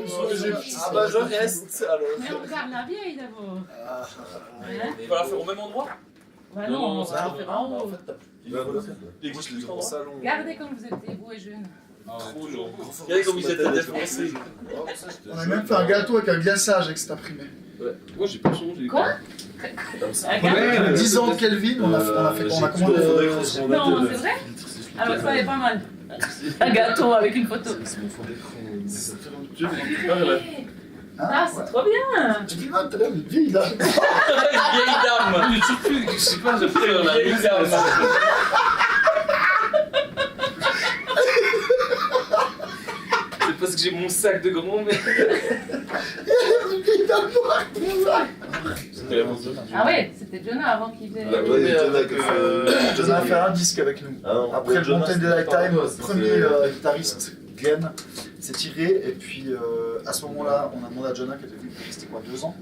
Ah bah je reste alors. Mais on regarde la vieille d'abord. Hein? On va la faire au même endroit. Bah Non, non, non, on ça va la va. faire en haut. Il faut le faire. Les gosses du salon. Regardez comme vous êtes beaux et jeunes. Regardez comme ils étaient défoncés. On a même fait un gâteau avec un glaçage avec cet imprimé. Moi j'ai pas changé. Quoi? Ouais, 10 ans de Kelvin, on a commandé. Non, c'est vrai? Alors ça est pas mal. Un gâteau avec une photo. C'est mon fond d'écran. Ah, c'est trop bien! Tu dis, non, t'as l'air d'une vieille dame. Vieille dame. Je sais pas, j'ai fait la Vieille dame. C'est parce que j'ai mon sac de grand-mère. Une vieille dame noire pour ça. C'était avant ça. Ah ouais, c'était Jonah avant qu'il faisait. Jonah a fait un disque avec nous. Après le Mountain de Lifetime, premier guitariste, Glenn, s'est tiré. Et puis à ce moment-là, on a demandé à Jonah qui était venu pour rester quoi, 2 ans.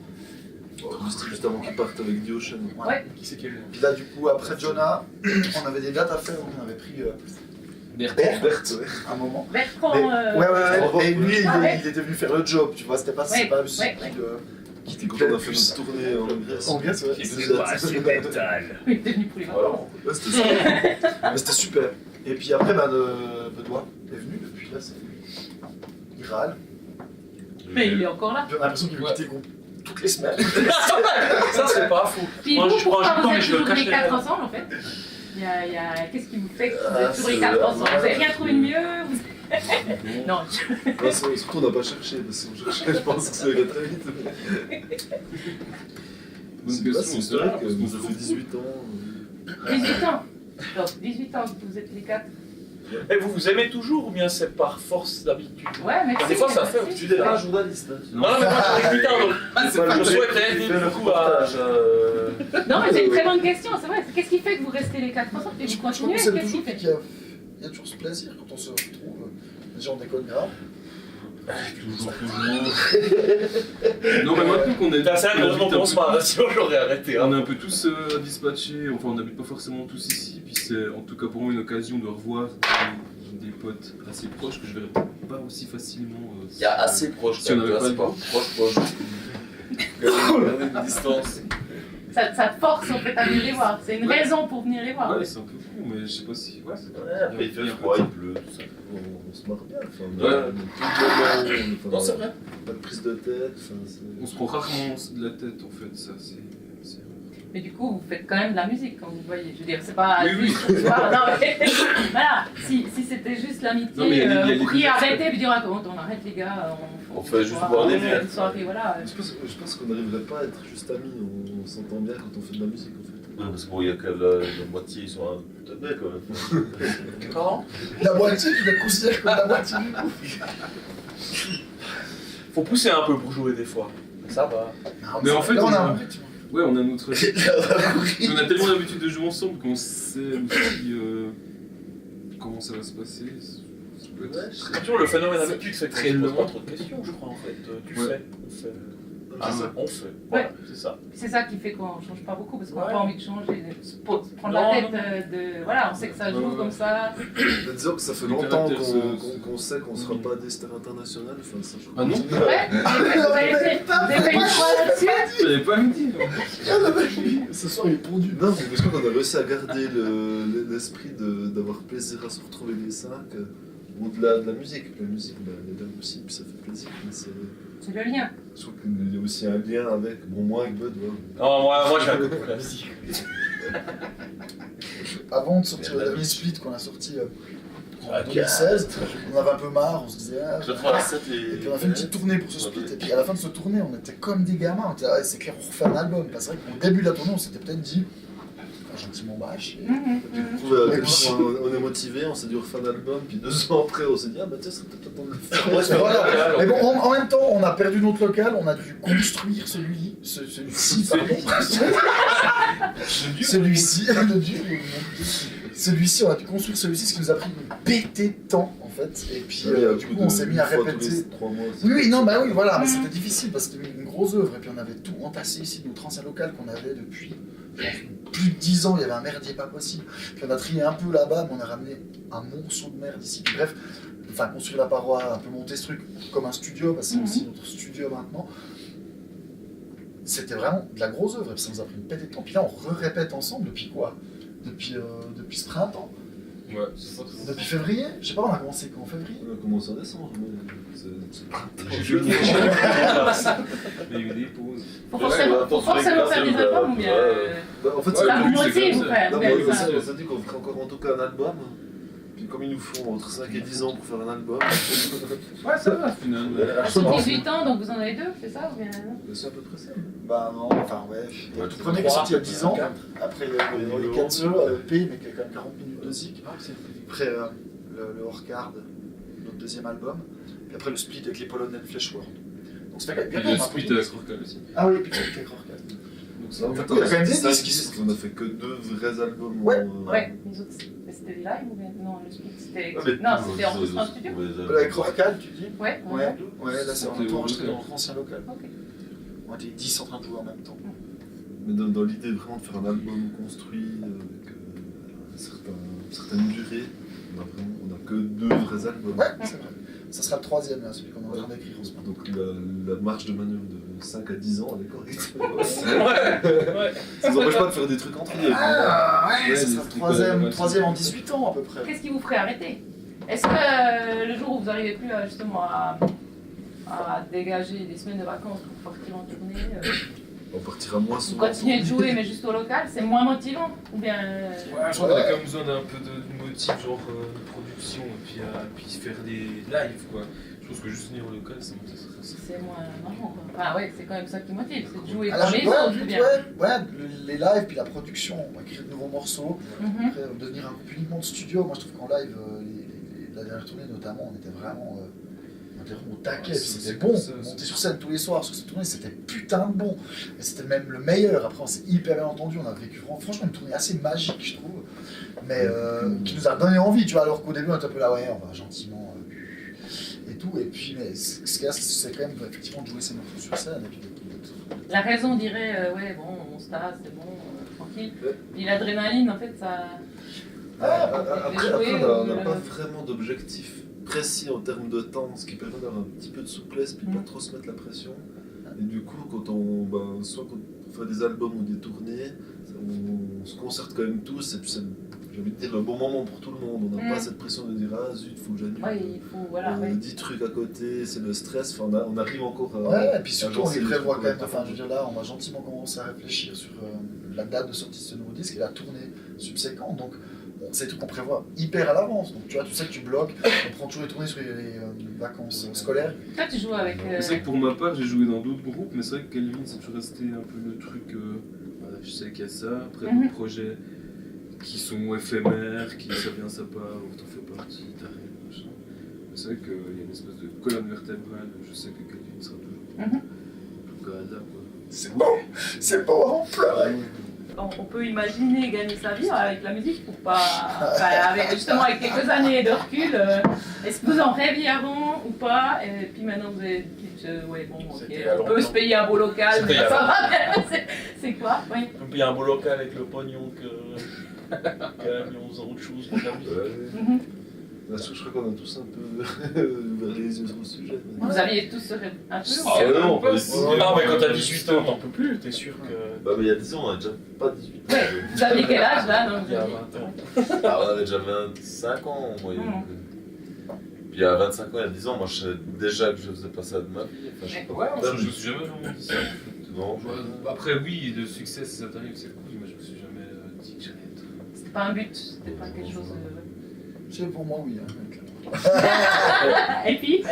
C'était juste avant qu'il parte avec The Ocean. Ouais. Qui c'est qui est Puis là, du coup, après Jonah, on avait des dates à faire. On avait pris Bert, ouais, un moment. Bertrand. Ouais. Et lui, ouais. il était venu faire le job, tu vois. C'était pas Ouais, juste ouais. qui C'était quand on a fait une tournée en Grèce. En Grèce, ouais. Il était venu pour les vacances. Ouais, c'était super. Mais c'était super. Et puis après, Benoît est venu, et puis là, c'est il râle. Mais il est encore là. Puis on a l'impression qu'il veut quitter le groupe toutes les semaines. Ça c'est pas fou. Puis Moi, vous, je prends un pourquoi jeton vous et êtes je le toujours les cache. 4 ensemble en fait? Qu'est-ce qui vous fait que vous Ah, êtes toujours les c'est 4 vrai. ensemble? Vous avez rien trouvé de mieux? Non. Surtout on n'a pas cherché, parce qu'on cherchait, je pense que ça irait très vite. Bonne C'est pas question, si c'est historique, vrai, parce qu'on ça s'en fait fout. 18 ans. 18 ans. Donc 18 ans que vous êtes les 4. Et vous vous aimez toujours ou bien c'est par force d'habitude? Ouais, merci. Des fois ça fait merci. aussi. Tu n'es pas un journaliste. Non, mais moi j'arrive plus tard donc. Je souhaite aider beaucoup à. Non, mais c'est une très bonne question, c'est vrai. Qu'est-ce qui fait que vous restez les 4 ensemble et vous continuez? C'est Qu'est-ce qui toujours fait? qu'il y a toujours ce plaisir quand on se retrouve. Déjà, on déconne grave. Toujours. Non, mais maintenant qu'on est. Putain, c'est un heureusement qu'on se marre, sinon j'aurais arrêté. On est un peu tous à dispatcher, enfin on n'habite pas forcément tous ici, puis c'est en tout cas pour moi une occasion de revoir des potes assez proches que je verrais pas aussi facilement. Il y a assez proche, Si on avait pas c'est le pas proche. Garder une distance. Ça te force en fait à venir les voir. C'est une raison pour venir les voir. Ouais, c'est un peu fou, mais je sais pas si. Ouais, c'est Ouais, après il fait froid, il pleut, tout ça. On se marre bien. Enfin, Ouais. Non, c'est vrai. Pas de prise de tête. Enfin, On se prend rarement de la tête en fait, ça c'est. Mais du coup, vous faites quand même de la musique quand vous voyez. Je veux dire, c'est pas. Oui, oui. juste- voilà, non, mais voilà, si c'était juste Non, mais l'amitié, il y a des- vous pourriez arrêter et dire attends, on arrête les gars, On fait juste boire des verres. une soirée, voilà. Je pense qu'on n'arriverait pas à être juste amis, on s'entend bien quand on fait de la musique en fait. Ouais, parce que bon, il y a que la moitié, ils sont un peu de quand même. Comment? La moitié, tu la considères comme la moitié du groupe. Faut pousser un peu pour jouer des fois. Ça va. Mais en fait, là, on a on- un rythme. Ouais, on a notre. On a tellement l'habitude de jouer ensemble qu'on sait aussi comment ça va se passer. Ça peut être C'est toujours le phénomène habitude, c'est très très long. long. Pas trop de questions, je crois en fait. Tu Ouais. fais, on fait. Ah, On fait. Voilà, c'est ça. C'est ça qui fait qu'on change pas beaucoup parce qu'on n'a Ouais. pas envie de changer, de se prendre Non, la tête non. de. Voilà, on sait que ça joue Ouais, ouais. comme ça. Mais disons que ça fait Le longtemps caractère qu'on sait qu'on sera pas des stars internationales, enfin ça je crois. Ah non? Ouais, vous avez fait une fois là-dessus? J'avais pas à me dire. Ce soir, il est pondu. Non, mais je crois qu'on a réussi à garder l'esprit d'avoir plaisir à se retrouver les 5 au-delà de la musique. La musique, ben, elle est là aussi, puis ça fait plaisir. Mais C'est le lien. je trouve qu'il y a aussi un lien avec, bon, moi avec Bud, ouais. Non, moi j'ai un peu pour la musique. Avant de sortir le dernier split qu'on a sorti en Ah, 2016, on avait un peu marre, on se disait. Ah, 87 et puis on a fait une petite tournée pour ce split, et puis à la fin de cette tournée, on était comme des gamins, on était là, ouais, c'est clair, on refait un album. Parce que c'est vrai qu'au début de la tournée, on s'était peut-être dit, gentiment, bah, chier. Tu trouves à quel point on est motivé, on s'est dit on refait un album, puis 2 ans après on s'est dit ah bah tiens, ça serait peut-être temps de le faire. Voilà. Mais bon, en même temps, on a perdu notre local, on a dû construire celui-ci, pardon. Celui-ci, le dur. Celui-ci, on a dû construire celui-ci, ce qui nous a pris une pété de temps en fait. Et puis du coup, on s'est mis à répéter. 3 mois. Oui, non, bah oui, voilà, mais c'était difficile parce que c'était une grosse œuvre. Et puis on avait tout entassé ici, notre ancien local qu'on avait depuis je pense, plus de 10 ans. Il y avait un merdier pas possible. Puis on a trié un peu là-bas, mais on a ramené un monceau de merde ici. Puis bref, enfin construire la paroi, un peu monter ce truc comme un studio, parce que c'est aussi notre studio maintenant. C'était vraiment de la grosse œuvre, et puis ça nous a pris une pète de temps. Puis là, on répète ensemble depuis quoi? Depuis ce printemps. Ouais, c'est pas trop. Depuis février? Je sais pas, on a commencé quand? En février? On a commencé en décembre, mais J'ai vu il y a eu des pauses. Faut forcément faire des albums ou bien. Bah, en fait, Ouais, La le but, moitié, c'est comme vous ça. faites. non, Bien mais ça. on s'est dit qu'on ferait encore en tout cas un album. Puis comme il nous faut entre 5 et 10 ans pour faire un album, Ouais, ça va finalement. Sur 18 ans, donc vous en avez 2, c'est ça ou bien non? c'est à peu près ça. Bah non, enfin ouais. Le tout premier qui est sorti il y a 10 ans. Après, il y a les 4 solo, EP, mais qui a quand même 40 minutes de zik. Après, le Hors-Card, notre deuxième album. Puis après, le split avec les Polonais de Fleshworld. Donc ça fait Il quand y même a le un split peu de- avec Rorcal aussi. Ah oui, et puis avec Hors-Card. Donc ça, En fait, il y a quand même des 5 disques qui sont- on a fait que 2 vrais albums. Ouais. Ouais, les autres, c'était des lives ou bien non, le split c'était. Ah, mais- Non, c'était enregistré en studio. Avec Hors-Card, tu dis? Ouais, Ouais, ouais, là c'est C'était enregistré au dans notre ancien local. Ok. On était 10 en train de jouer en même temps. Mais dans l'idée vraiment de faire un album construit avec une certaine durée, on a que 2 vrais albums. Ouais, c'est vrai. Ça sera le troisième, là, celui qu'on est en train d'écrire en ce moment. Donc la marge de manœuvre de 5 à 10 ans, elle est correcte. Ouais. Ça nous empêche pas de faire des trucs entre eux. Ah ouais, Ouais, ça des sera le trucs, troisième en 18 ans à peu près. Qu'est-ce qui vous ferait arrêter? Est-ce que le jour où vous n'arrivez plus justement à dégager des semaines de vacances pour partir en tournée, On partira moins vous souvent. continuez de jouer mais juste au local, c'est moins motivant? Ou bien. Ouais, je crois qu'on a quand même besoin d'un peu de motif, genre de production, et puis faire des lives, quoi. Je pense que juste venir au local, ça m'intéresse. C'est moins marrant quoi. Enfin ouais, c'est quand même ça qui motive, c'est de jouer Ah, là, pour les ouais, autres ou bien. les lives, puis la production, on va écrire de nouveaux morceaux, Mhm. après devenir un groupe uniquement de studio. Moi je trouve qu'en live, la dernière tournée notamment, on était vraiment au taquet, Ouais, puis c'est c'était cool, bon. ça, On c'est montait sur scène tous les soirs sur cette tournée, c'était putain de bon. Et c'était même le meilleur. Après on s'est hyper bien entendu, on a vécu franchement une tournée assez magique je trouve, mais qui nous a donné envie, tu vois, alors qu'au début on était un peu là, ouais, on va gentiment et tout, et puis mais ce qu'il y a, c'est quand même effectivement de jouer ses morceaux sur scène et puis La raison dirait, ouais, bon, on se tasse, c'est bon, tranquille. Ouais. Puis l'adrénaline, en fait, ça. Après, on n'a le- pas vraiment d'objectif précis en termes de temps, ce qui permet d'avoir un petit peu de souplesse puis pas trop se mettre la pression. Et du coup, quand soit quand on fait des albums ou des tournées, on se concerte quand même tous, et puis c'est, j'ai envie de dire, le bon moment pour tout le monde. On n'a pas cette pression de dire ah zut, faut que j'annule. Ouais, il faut, voilà, ouais. 10 trucs à côté, c'est le stress, enfin, on arrive encore à. ouais, et puis surtout on agencer les les prévoit trucs quand même, en enfin je veux dire là on va gentiment commencer à réfléchir sur la date de sortie de ce nouveau disque et la tournée subséquente, donc c'est des trucs qu'on prévoit hyper à l'avance, donc tu vois, tu sais que tu bloques, on prend toujours les tournées sur les vacances scolaires. Toi, tu joues avec. C'est vrai que pour ma part, j'ai joué dans d'autres groupes, mais c'est vrai que Calvin, c'est toujours resté un peu le truc. Voilà, je sais qu'il y a ça. Après, d'autres projets qui sont éphémères, qui ça vient, ça part, ou t'en fais partie, t'arrêtes, machin. Mais c'est vrai qu'il y a une espèce de colonne vertébrale, je sais que Calvin sera toujours. En tout cas, là, quoi. C'est beau, on pleure. On peut imaginer gagner sa vie avec la musique pour pas. Enfin, justement, avec quelques années de recul, est-ce que vous en rêviez avant ou pas? Et puis maintenant, vous avez dit, ouais, bon, ok, C'était à on peut se payer un beau local, mais C'était ça à va bien. C'est quoi? Oui. On peut payer un beau local avec le pognon que. On faisait autre chose pour la musique. Là, je crois qu'on a tous un peu ouvert les yeux sur le sujet. Vous aviez tous un peu. Ah ouais, non, on peut essayer. Ah, mais quand t'as 18 ans, t'en peux plus, t'es sûr que. Bah, mais il y a 10 ans, on a déjà pas 18 ans. Ouais, vous aviez quel âge là? Non, Il y a 20 ans. Ah, on avait déjà 25 ans en moyenne. Puis à 25 ans, il y a 10 ans, moi je savais déjà que je faisais pas ça de ma vie. Enfin, je sais pas. Ouais, je me suis jamais vraiment dit ça. Non, Après, oui, le succès, si ça t'arrive, c'est cool, mais je me suis jamais dit que j'allais être. C'était pas un but, c'était pas quelque chose. C'est pour moi oui. Et puis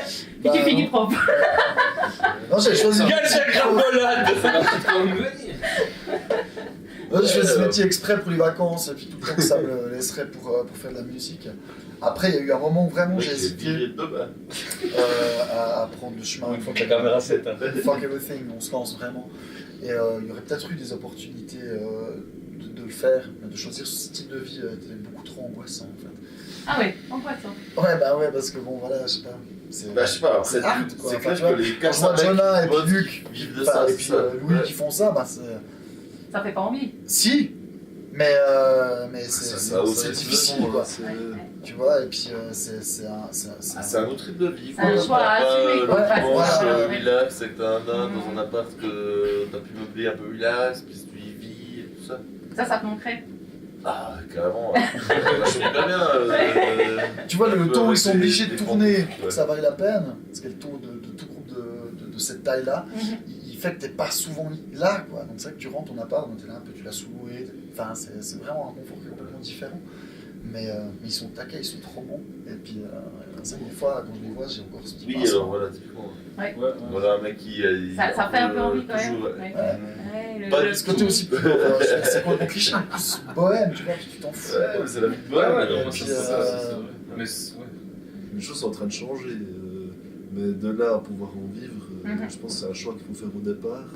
Bah, tu finis prof. Non, j'ai choisi. Non, j'ai choisi ce métier exprès pour les vacances et puis tout le temps que ça me laisserait pour faire de la musique. Après, il y a eu un moment où vraiment j'ai hésité à prendre le chemin. Une fois que la caméra s'éteint. Fuck everything, on se lance vraiment. Et il y aurait peut-être eu des opportunités de le faire, mais de choisir ce type de vie était beaucoup trop angoissant en fait. Ah ouais, angoissant. Ouais, parce que bon, voilà, je sais pas. Bah, je sais pas, c'est hard, quoi. c'est Enfin, tu clair vois, que les quand je vois 400 Jonah et mecs puis Luc vivent de ça. et puis Louis qui font ça, bah c'est. Ça fait pas envie. Si, Mais Ça c'est aussi, difficile, quoi. Tu vois, et puis c'est un autre rythme de vie. C'est un choix à assumer, quoi. Tu manges Ouais. relax, c'est que t'as un âne dans un appart que t'as pu meubler un peu relax, puis tu y vis et tout ça. Ça te manquerait. Ah, carrément. Je suis pas bien. Tu vois, le temps où ils sont obligés de tourner pour Ouais. que ça vaille la peine, parce que le tour de tout groupe de cette taille-là, il fait que t'es pas souvent là, quoi. Donc c'est vrai que tu rentres ton appart, donc t'es là un peu, tu l'as sous-loué. Enfin, c'est vraiment un confort qui est complètement différent. Mais ils sont taquets, ils sont trop bons. Et puis, c'est vrai que des fois, quand je les vois, j'ai encore ce petit Oui, pincement. alors voilà, typiquement. Ouais. Voilà un mec qui. Ça fait un peu envie quand même. toujours, Ouais. Ouais. Pas Ce côté aussi plus, c'est quoi le cliché, plus bohème, tu vois, tu t'en fous. Ouais, mais c'est la vie de Ouais, bohème. non, et moi, puis, c'est ça, c'est vrai. Mais ouais. Les choses sont en train de changer, mais de là à pouvoir en vivre, je pense que c'est un choix qu'il faut faire au départ.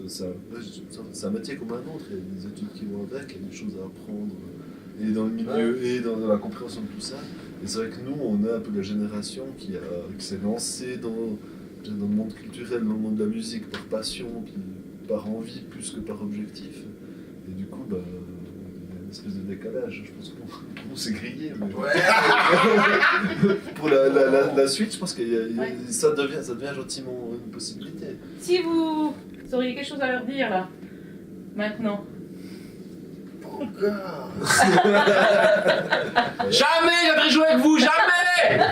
C'est un métier comme un autre, il y a des études qui vont avec, il y a des choses à apprendre, et dans le milieu, et dans la compréhension de tout ça. Et c'est vrai que nous, on est un peu la génération qui s'est lancée dans le monde culturel, dans le monde de la musique, par passion, par envie plus que par objectif. Et du coup, il y a une espèce de décalage. Je pense qu'on s'est grillé. Mais... Pour la suite, je pense que ça devient gentiment une possibilité. Si vous auriez quelque chose à leur dire là, maintenant. Pourquoi Jamais j'aimerais jouer avec vous, jamais.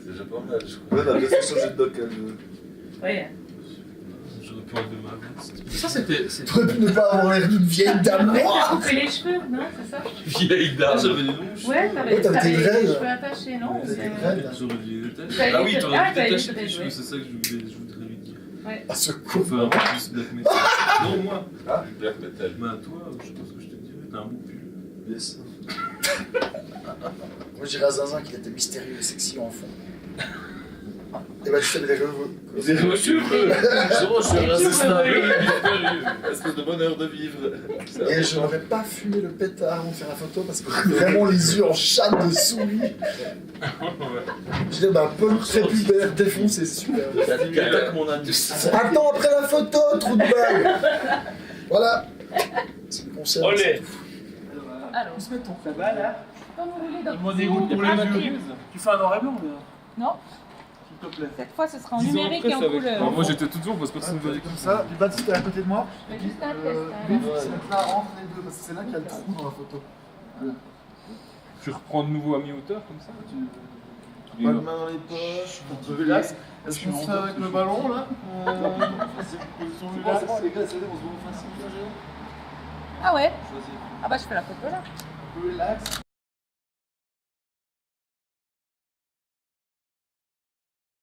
C'est déjà pas mal, je crois. Ouais, on a bien fait changer de doc. Oui. J'aurais pu enlever ma veste. Ça c'était. T'aurais pu ne pas avoir l'air d'une vieille dame noire. Couper les cheveux, non, c'est ça? Vieille dame. J'avais des longs cheveux. Ouais, Ouais, t'avais t'avais des les dreads. cheveux attachés, non? T'avais des C'est- dreads. J'aurais dû les détacher. T'avais Ah des- oui, ah, t'aurais dû t'avais détacher des tes cheveux, dreads, c'est ça que je voudrais lui dire. À ce Pour coup. faire un peu plus black metal. Non, moi. Black metal. Mais à toi, je sais pas ce que je te dirais, t'as un beau pull. Yes. Moi, je dirais à Zinzin qu'il était mystérieux et sexy enfant. Et bah, tu savais les cheveux. C'est heureux. Justement, je suis un Heureux. mystérieux. Espèce de bonheur de vivre. Et je n'aurais pas fumé le pétard avant de faire la photo parce que j'ai vraiment les yeux en chatte de souris. Je disais, bah, Paul prépubère défoncé, c'est super. Attaque mon anus. Attends après la photo, trou de balle. Voilà. C'est le concert. Olé. c'est tout. Alors, Ça va là? comme vous voulez, donc Il m'a vous, dégoûté pour les ah, yeux. Tu fais un noir et blanc, bien. Non, S'il te plaît. cette fois ce sera en 10 ans numérique après, et en c'est avec- couleur. Alors, moi j'étais tout devant parce que personne ne voyait Comme ça, du bas, c'était à côté de moi. Je fais juste un test. Lui, hein. il faut se mettre là entre les deux parce que c'est là qu'il y a le trou dans la photo. Tu reprends de nouveau à mi-hauteur comme ça Pas de main dans les poches, on peut relax. Est-ce qu'on se fait avec le ballon là Position relax. Les gars, c'est on se met en facile, Ah ouais? Ah bah je fais la photo là. relax.